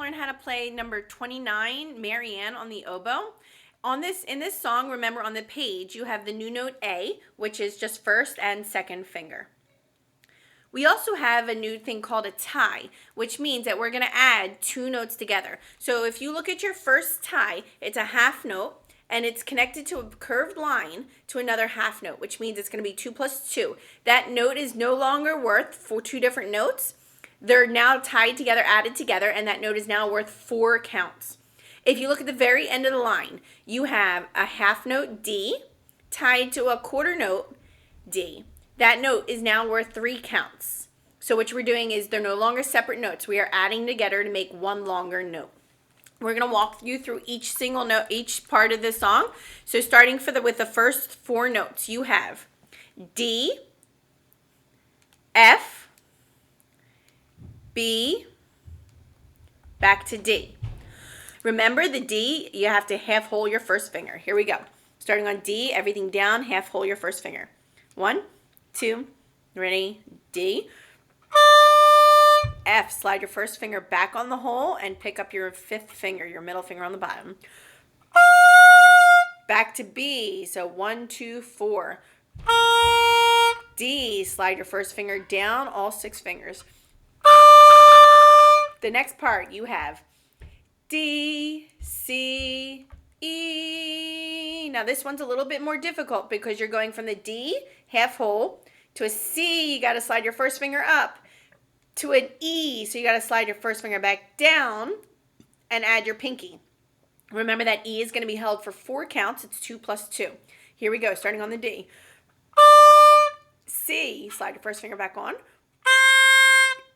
learn how to play number 29, Marianne, on the oboe. In this song, remember on the page, you have the new note A, which is just first and second finger. We also have a new thing called a tie, which means that we're going to add two notes together. So if you look at your first tie, it's a half note, and it's connected to a curved line to another half note, which means it's going to be 2 plus 2. That note is no longer worth for two different notes. They're now tied together, added together, and that note is now worth 4 counts. If you look at the very end of the line, you have a half note D tied to a quarter note D. That note is now worth 3 counts. So what we're doing is they're no longer separate notes. We are adding together to make one longer note. We're going to walk you through each single note, each part of the song. So starting with the first 4 notes, you have D, F, B, back to D. Remember the D, you have to half hole your first finger. Here we go. Starting on D, everything down, half hole your first finger. 1, 2, ready, D. F, slide your first finger back on the hole and pick up your 5th finger, your middle finger on the bottom. Back to B, so 1, 2, 4. D, slide your first finger down, all 6 fingers. The next part you have D, C, E. Now this one's a little bit more difficult because you're going from the D, half hole, to a C, you got to slide your first finger up, to an E, so you got to slide your first finger back down and add your pinky. Remember that E is going to be held for 4 counts. It's 2 plus 2. Here we go, starting on the D. C, slide your first finger back on.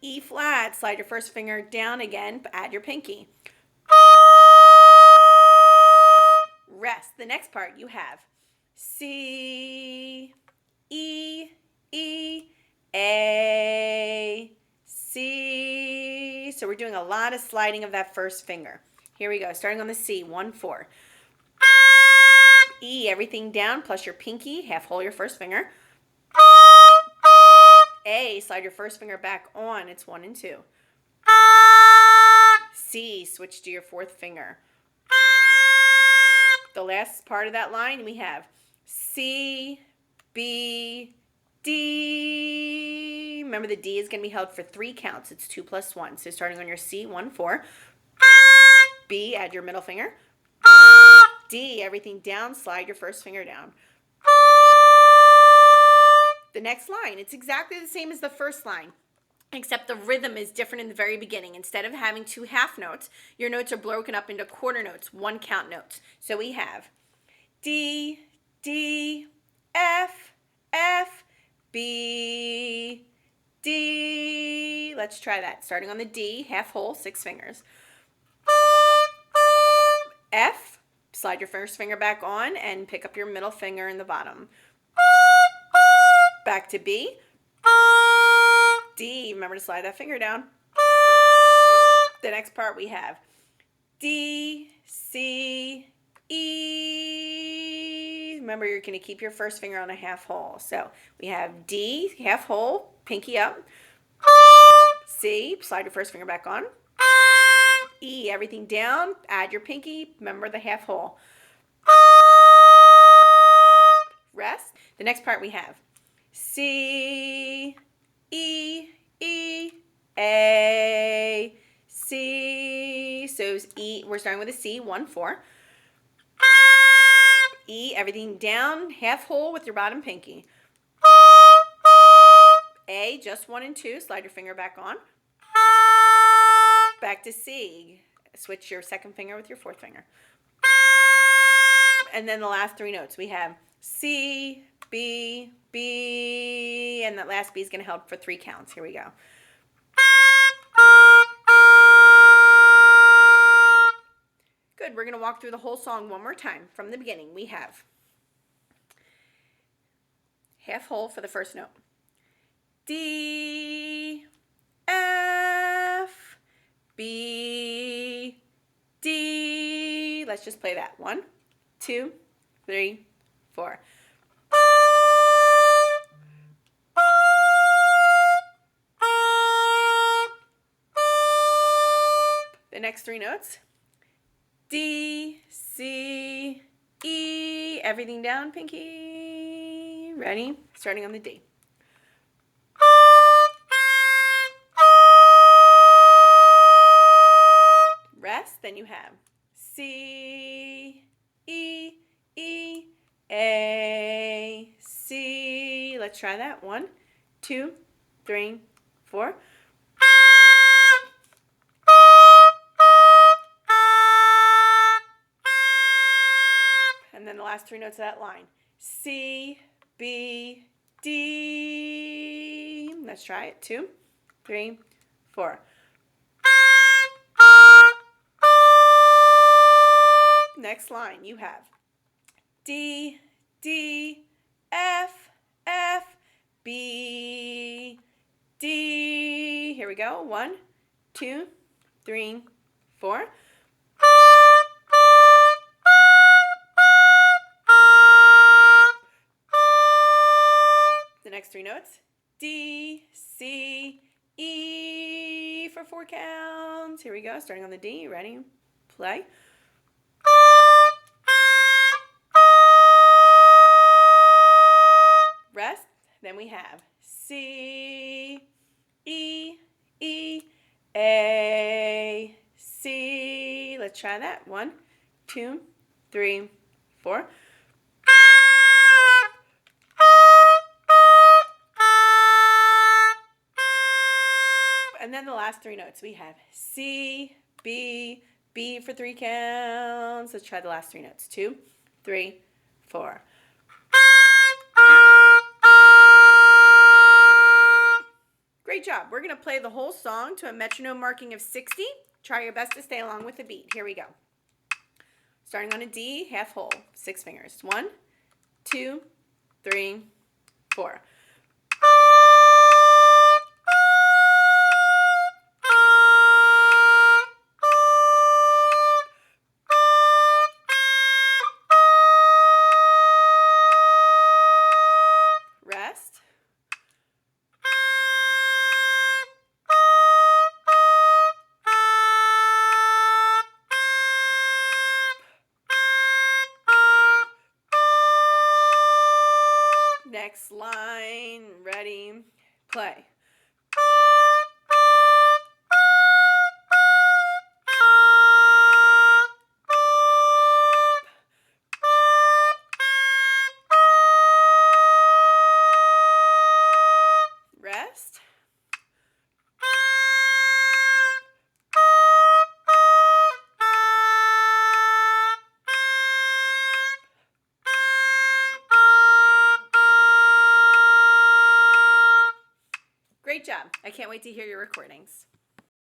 E flat, slide your first finger down again, but add your pinky. Rest. The next part you have C, E, E, A, C. So we're doing a lot of sliding of that first finger. Here we go, starting on the C, 1, 4. E, everything down, plus your pinky, half hole your first finger. A, slide your first finger back on, it's 1 and 2. C, switch to your 4th finger. The last part of that line we have C, B, D. Remember the D is going to be held for 3 counts. It's 2 plus 1. So starting on your C, 1, 4. B, add your middle finger. D, everything down, slide your first finger down. The next line, it's exactly the same as the first line, except the rhythm is different in the very beginning. Instead of having 2 half notes, your notes are broken up into quarter notes, 1 count notes. So we have D, D, F, F, B, D. Let's try that. Starting on the D, half hole, 6 fingers. F, slide your first finger back on and pick up your middle finger in the bottom. Back to B. D, remember to slide that finger down. The next part we have D, C, E. Remember you're going to keep your first finger on a half hole. So we have D, half hole, pinky up. C, slide your first finger back on. E, everything down, add your pinky, remember the half hole. Rest. The next part we have C, E, E, A, C. So E, we're starting with a C, 1, 4. E, everything down, half hole with your bottom pinky. A, just 1 and 2, slide your finger back on. Back to C, switch your 2nd finger with your 4th finger. And then the last 3 notes, we have C, B, B, and that last B is going to help for 3 counts. Here we go. Good, we're going to walk through the whole song one more time. From the beginning, we have half hole for the first note. D, F, B, D. Let's just play that. 1, 2, 3, 4. The next three notes. D, C, E. Everything down, Pinky. Ready? Starting on the D. Rest. Then you have C, E, E, A, C. Let's try that. 1, 2, 3, 4. And then the last three notes of that line. C, B, D. Let's try it. 2, 3, 4. Next line, you have D, D, F, F, B, D. Here we go. 1, 2, 3, 4. The next three notes, D, C, E for 4 counts. Here we go, starting on the D. Ready? Play. Rest. Then we have C, E, E, A, C. Let's try that. 1, 2, 3, 4. And then the last three notes, we have C, B, B for 3 counts. Let's try the last three notes. 2, 3, 4. Great job. We're going to play the whole song to a metronome marking of 60. Try your best to stay along with the beat. Here we go. Starting on a D, half whole, 6 fingers. 1, 2, 3, 4. Rest. Next line, ready, play. Rest. Great job. I can't wait to hear your recordings.